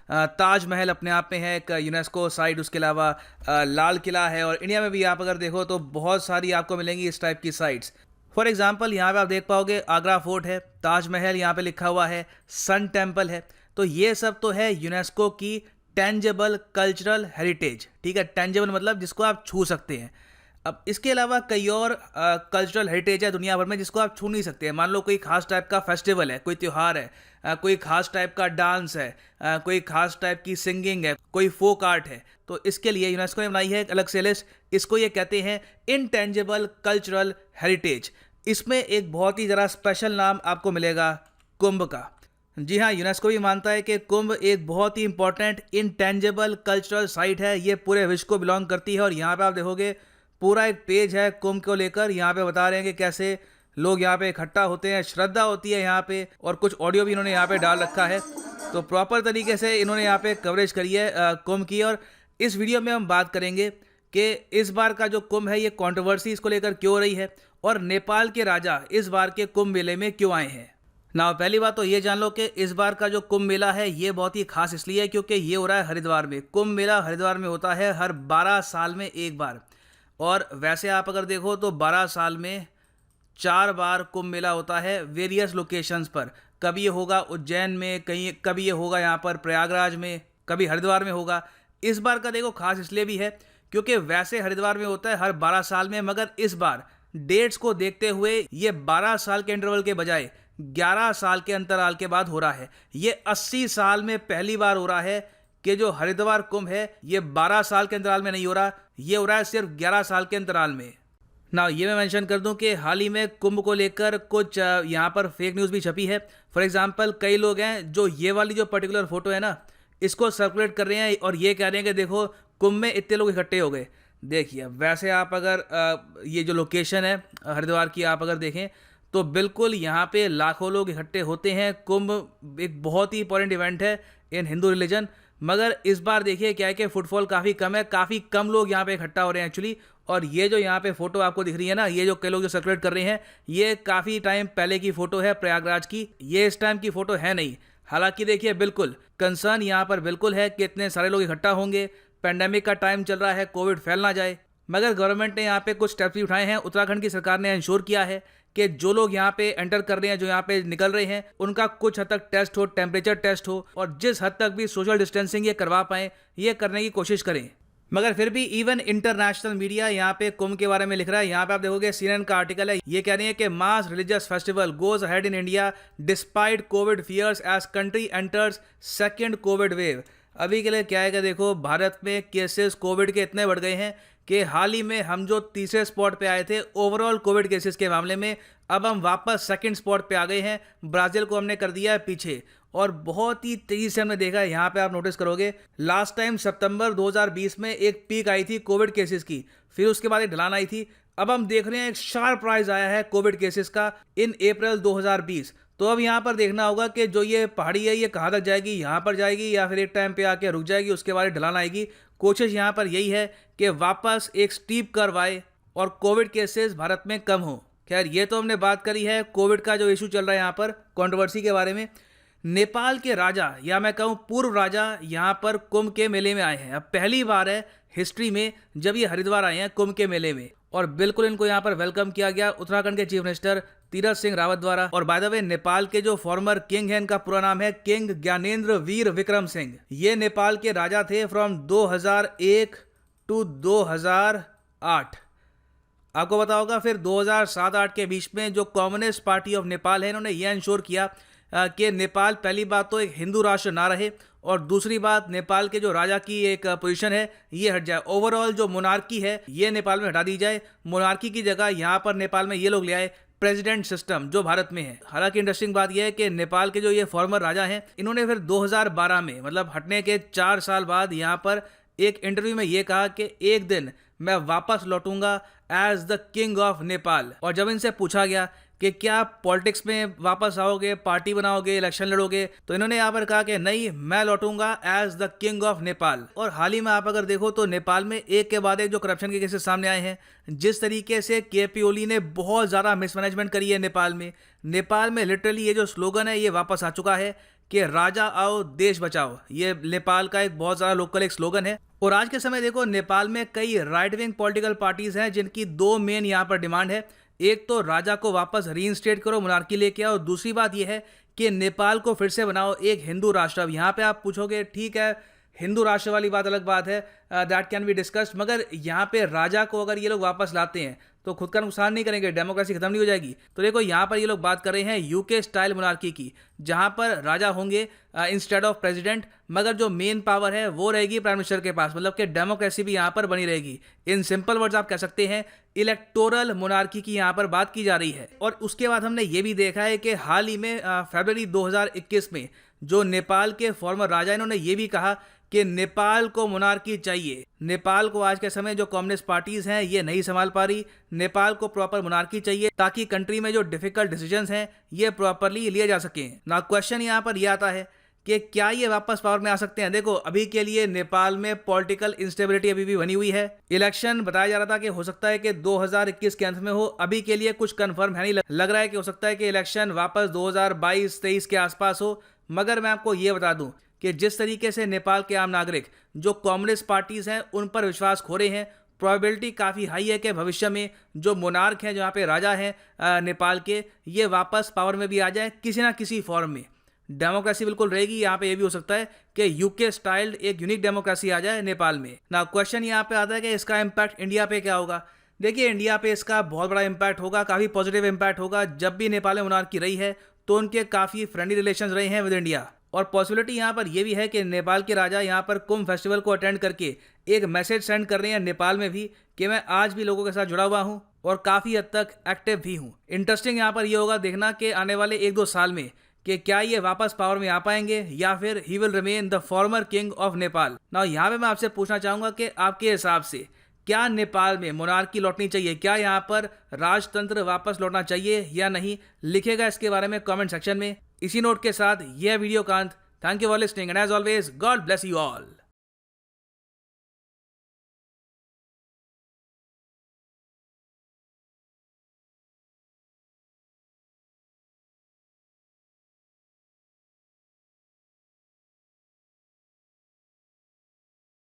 ताजमहल अपने आप में है एक यूनेस्को साइट, उसके अलावा लाल किला है, और इंडिया में भी आप अगर देखो तो बहुत सारी आपको मिलेंगी इस टाइप की साइट्स। फॉर एग्जांपल यहाँ पे आप देख पाओगे आगरा फोर्ट है, ताजमहल यहाँ पे लिखा हुआ है, सन टेम्पल है। तो ये सब तो है यूनेस्को की टेंजेबल कल्चरल हेरिटेज। ठीक है, टेंजेबल मतलब जिसको आप छू सकते हैं। अब इसके अलावा कई और कल्चरल हेरिटेज है दुनिया भर में जिसको आप छू नहीं सकते हैं। मान लो कोई खास टाइप का फेस्टिवल है, कोई त्यौहार है, कोई खास टाइप का डांस है, कोई खास टाइप की सिंगिंग है, कोई फोक आर्ट है। तो इसके लिए यूनेस्को ने बनाई है एक अलग से लिस्ट। इसको ये कहते हैं इनटेंजिबल कल्चरल हेरिटेज। इसमें एक बहुत ही ज़रा स्पेशल नाम आपको मिलेगा, कुंभ का। जी हाँ, यूनेस्को भी मानता है कि कुंभ एक बहुत ही इंपॉर्टेंट इनटेंजिबल कल्चरल साइट है। ये पूरे विश्व को बिलोंग करती है। और यहाँ पे आप देखोगे पूरा एक पेज है कुंभ को लेकर। यहाँ पे बता रहे हैं कि कैसे लोग यहाँ पे इकट्ठा होते हैं, श्रद्धा होती है यहाँ पे, और कुछ ऑडियो भी इन्होंने यहाँ पे डाल रखा है। तो प्रॉपर तरीके से इन्होंने यहाँ पे कवरेज करी है कुंभ की। और इस वीडियो में हम बात करेंगे कि इस बार का जो कुंभ है ये कंट्रोवर्सी इसको लेकर क्यों हो रही है, और नेपाल के राजा इस बार के कुंभ मेले में क्यों आए हैं। ना पहली बात तो ये जान लो कि इस बार का जो कुंभ मेला है ये बहुत ही खास इसलिए है क्योंकि ये हो रहा है हरिद्वार में। कुंभ मेला हरिद्वार में होता है हर 12 साल में एक बार। और वैसे आप अगर देखो तो 12 साल में 4 बार कुंभ मेला होता है वेरियस लोकेशंस पर। कभी ये होगा उज्जैन में, कहीं कभी ये होगा यहाँ पर प्रयागराज में, कभी हरिद्वार में होगा। इस बार का देखो खास इसलिए भी है क्योंकि वैसे हरिद्वार में होता है हर 12 साल में, मगर इस बार डेट्स को देखते हुए ये 12 साल के इंटरवल के बजाय 11 साल के अंतराल के बाद हो रहा है। ये 80 साल में पहली बार हो रहा है कि जो हरिद्वार कुंभ है ये 12 साल के अंतराल में नहीं हो रहा, ये हो रहा है सिर्फ 11 साल के अंतराल में। ना ये मैं मेंशन कर दूं कि हाल ही में कुंभ को लेकर कुछ यहाँ पर फेक न्यूज़ भी छपी है। फॉर एग्जांपल कई लोग हैं जो ये वाली जो पर्टिकुलर फोटो है ना इसको सर्कुलेट कर रहे हैं और ये कह रहे हैं कि देखो कुंभ में इतने लोग इकट्ठे हो गए। देखिए वैसे आप अगर ये जो लोकेशन है हरिद्वार की आप अगर देखें तो बिल्कुल यहाँ पे लाखों लोग इकट्ठे होते हैं। कुंभ एक बहुत ही इंपॉर्टेंट इवेंट है इन हिंदू रिलीजन, मगर इस बार देखिए क्या है कि फुटफॉल काफ़ी कम है, काफ़ी कम लोग यहाँ पे इकट्ठा हो रहे हैं एक्चुअली। और ये जो यहाँ पे फोटो आपको दिख रही है ना, ये जो कई लोग जो सर्कुलेट कर रहे हैं ये काफ़ी टाइम पहले की फ़ोटो है प्रयागराज की, ये इस टाइम की फ़ोटो है नहीं। हालांकि देखिए बिल्कुल कंसर्न यहाँ पर बिल्कुल है कि इतने सारे लोग इकट्ठा होंगे, पेंडेमिक का टाइम चल रहा है, कोविड फैल ना जाए। मगर गवर्नमेंट ने यहाँ पे कुछ स्टेप्स भी उठाए हैं। उत्तराखंड की सरकार ने इंश्योर किया है कि जो लोग यहाँ पे एंटर कर रहे हैं, जो यहाँ पे निकल रहे हैं, उनका कुछ हद तक टेस्ट हो, टेम्परेचर टेस्ट हो, और जिस हद तक भी सोशल डिस्टेंसिंग ये करवा पाएँ ये करने की कोशिश करें। मगर फिर भी इवन इंटरनेशनल मीडिया यहाँ पे कुंभ के बारे में लिख रहा है। यहाँ पे आप देखोगे CNN का आर्टिकल है, ये कह रही है कि mass religious festival goes ahead in India despite covid fears as country enters second covid wave. अभी के लिए क्या है कि देखो भारत में केसेस कोविड के इतने बढ़ गए हैं कि हाल ही में हम जो तीसरे स्पॉट पे आए थे ओवरऑल कोविड केसेस के मामले में, अब हम वापस सेकंड स्पॉट पे आ गए हैं। ब्राज़ील को हमने कर दिया है पीछे, और बहुत ही तेज़ी से हमने देखा है। यहाँ पे आप नोटिस करोगे लास्ट टाइम सितंबर 2020 में एक पीक आई थी कोविड केसेस की, फिर उसके बाद एक ढलान आई थी। अब हम देख रहे हैं एक शार्प राइज आया है कोविड केसेस का इन अप्रैल 2020। तो अब यहाँ पर देखना होगा कि जो ये पहाड़ी है ये कहाँ तक जाएगी, यहाँ पर जाएगी या फिर एक टाइम पे आके रुक जाएगी, उसके बाद ढलान आएगी। कोशिश यहाँ पर यही है कि वापस एक स्टीप कर्व आए और कोविड केसेस भारत में कम हो। खैर ये तो हमने बात करी है कोविड का जो इशू चल रहा है यहाँ पर कंट्रोवर्सी के बारे में। नेपाल के राजा या मैं कहूँ पूर्व राजा यहाँ पर कुंभ के मेले में आए हैं। अब पहली बार है हिस्ट्री में जब ये हरिद्वार आए हैं कुंभ के मेले में, और बिल्कुल इनको यहाँ पर वेलकम किया गया उत्तराखंड के चीफ मिनिस्टर तीरथ सिंह रावत द्वारा। और बाय द वे नेपाल के जो फॉर्मर किंग है इनका पूरा नाम है किंग ज्ञानेंद्र वीर विक्रम सिंह। ये नेपाल के राजा थे फ्रॉम 2001 टू 2008। आपको पता होगा फिर 2007-8 के बीच में जो कम्युनिस्ट पार्टी ऑफ नेपाल है इन्होंने यह इंश्योर किया कि नेपाल पहली बात तो एक हिंदू राष्ट्र ना रहे, और दूसरी बात नेपाल के जो राजा की एक पोजीशन है ये हट जाए। ओवरऑल जो मोनार्की है ये नेपाल में हटा दी जाए। मोनार्की की जगह यहाँ पर नेपाल में ये लोग ले आए प्रेसिडेंट सिस्टम जो भारत में है। हालांकि इंटरेस्टिंग बात यह है कि नेपाल के जो ये फॉर्मर राजा हैं इन्होंने फिर 2012 में मतलब हटने के 4 साल बाद यहाँ पर एक इंटरव्यू में ये कहा कि एक दिन मैं वापस लौटूंगा as the king of Nepal. और जब इनसे पूछा गया कि क्या आप पॉलिटिक्स में वापस आओगे, पार्टी बनाओगे, इलेक्शन लड़ोगे, तो इन्होंने यहाँ पर कहा कि नहीं, मैं लौटूंगा as the king of Nepal. और हाल ही में आप अगर देखो तो नेपाल में एक के बाद एक जो करप्शन के केसेस सामने आए हैं, जिस तरीके से केपी ओली ने बहुत ज़्यादा मिसमैनेजमेंट करी है नेपाल में लिटरली ये जो स्लोगन है ये वापस आ चुका है कि राजा आओ देश बचाओ। ये नेपाल का एक बहुत ज़्यादा लोकल एक स्लोगन है। और आज के समय देखो नेपाल में कई राइट विंग पॉलिटिकल पार्टीज हैं जिनकी दो मेन यहाँ पर डिमांड है। एक तो राजा को वापस रीइंस्टेट करो, मोनार्की लेके आओ, और दूसरी बात यह है कि नेपाल को फिर से बनाओ एक हिंदू राष्ट्र। अब यहाँ पे आप पूछोगे ठीक है हिंदू राष्ट्र वाली बात अलग बात है, दैट कैन बी डिस्कस्ड, मगर यहाँ पे राजा को अगर ये लोग वापस लाते हैं तो खुद का नुकसान नहीं करेंगे, डेमोक्रेसी खत्म नहीं हो जाएगी। तो देखो यहाँ पर ये लोग बात कर रहे हैं यूके स्टाइल मोनार्की की, जहाँ पर राजा होंगे इंस्टेड ऑफ प्रेसिडेंट, मगर जो मेन पावर है वो रहेगी प्राइम मिनिस्टर के पास, मतलब कि डेमोक्रेसी भी यहाँ पर बनी रहेगी। इन सिंपल वर्ड्स आप कह सकते हैं इलेक्टोरल मोनार्की की यहाँ पर बात की जा रही है। और उसके बाद हमने ये भी देखा है कि हाल ही में फरवरी 2021 में जो नेपाल के फॉर्मर राजा इन्होंने ये भी कहा कि नेपाल को मोनार्की चाहिए। नेपाल को आज के समय जो कम्युनिस्ट पार्टीज हैं ये नहीं संभाल पा रही, नेपाल को प्रॉपर मोनार्की चाहिए ताकि कंट्री में जो डिफिकल्ट डिसीजंस हैं ये प्रॉपरली लिए जा सकें। ना क्वेश्चन यहाँ पर यह आता है कि क्या ये वापस पावर में आ सकते हैं। देखो अभी के लिए नेपाल में पॉलिटिकल इंस्टेबिलिटी अभी भी बनी हुई है। इलेक्शन बताया जा रहा था कि हो सकता है कि 2021 के अंत में हो, अभी के लिए कुछ कंफर्म है नहीं। लग रहा है कि हो सकता है कि इलेक्शन वापस 2022-23 के आसपास हो। मगर मैं आपको ये बता दूं कि जिस तरीके से नेपाल के आम नागरिक जो कम्युनिस्ट पार्टीज हैं उन पर विश्वास खो रहे हैं, प्रोबेबिलिटी काफ़ी हाई है कि भविष्य में जो मोनार्क हैं, जहाँ पे राजा हैं नेपाल के, ये वापस पावर में भी आ जाए किसी ना किसी फॉर्म में। डेमोक्रेसी बिल्कुल रहेगी। यहाँ पे ये भी हो सकता है कि यूके स्टाइल्ड एक यूनिक डेमोक्रेसी आ जाए नेपाल में। ना क्वेश्चन यहाँ पे आता है कि इसका इम्पैक्ट इंडिया पे क्या होगा। देखिए इंडिया पे इसका बहुत बड़ा इम्पैक्ट होगा, काफ़ी पॉजिटिव इम्पैक्ट होगा। जब भी नेपाल में मोनार्की रही है तो उनके काफ़ी फ्रेंडली रिलेशन रहे हैं विद इंडिया। और पॉसिबिलिटी यहाँ पर यह भी है कि नेपाल के राजा यहाँ पर कुंभ फेस्टिवल को अटेंड करके एक मैसेज सेंड कर रहे हैं नेपाल में भी कि मैं आज भी लोगों के साथ जुड़ा हुआ हूँ और काफ़ी हद तक एक्टिव भी हूँ। इंटरेस्टिंग यहाँ पर यह होगा देखना कि आने वाले 1-2 साल में कि क्या ये वापस पावर में आ पाएंगे या फिर he will remain the former king of Nepal. ना यहाँ पे मैं आपसे पूछना चाहूँगा कि आपके हिसाब से क्या नेपाल में मोनार्की लौटनी चाहिए, क्या यहाँ पर राजतंत्र वापस लौटना चाहिए या नहीं, लिखेगा इसके बारे में कमेंट सेक्शन में। इसी नोट के साथ यह वीडियो का अंत। Thank you for listening and as always god bless you all.